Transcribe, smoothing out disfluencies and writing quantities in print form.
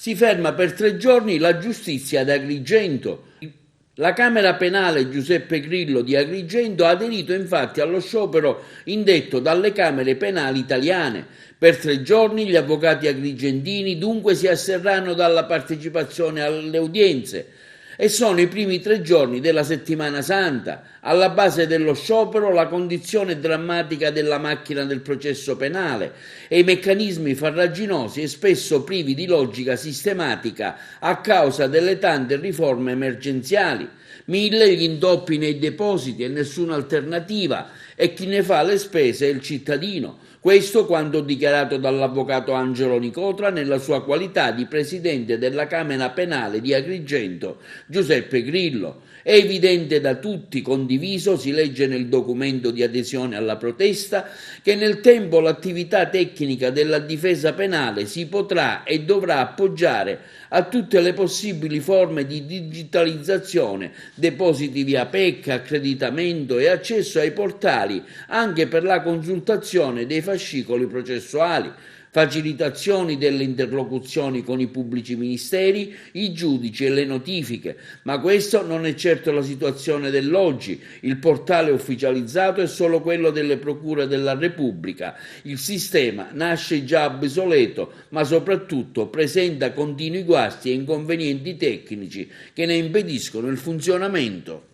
Si ferma per 3 giorni la giustizia ad Agrigento. La Camera Penale Giuseppe Grillo di Agrigento ha aderito infatti allo sciopero indetto dalle Camere Penali italiane. Per 3 giorni gli avvocati agrigentini dunque si asterranno dalla partecipazione alle udienze. E sono i primi 3 giorni della settimana santa. Alla base dello sciopero la condizione drammatica della macchina del processo penale e i meccanismi farraginosi e spesso privi di logica sistematica a causa delle tante riforme emergenziali. 1000 gli intoppi nei depositi e nessuna alternativa, e chi ne fa le spese è il cittadino. Questo quanto dichiarato dall'avvocato Angelo Nicotra nella sua qualità di presidente della Camera Penale di Agrigento, Giuseppe Grillo. È evidente da tutti, condiviso, si legge nel documento di adesione alla protesta, che nel tempo l'attività tecnica della difesa penale si potrà e dovrà appoggiare a tutte le possibili forme di digitalizzazione, depositi via PEC, accreditamento e accesso ai portali anche per la consultazione dei fascicoli processuali, facilitazioni delle interlocuzioni con i pubblici ministeri, i giudici e le notifiche. Ma questo non è certo la situazione dell'oggi. Il portale ufficializzato è solo quello delle procure della Repubblica. Il sistema nasce già obsoleto, ma soprattutto presenta continui guasti e inconvenienti tecnici che ne impediscono il funzionamento.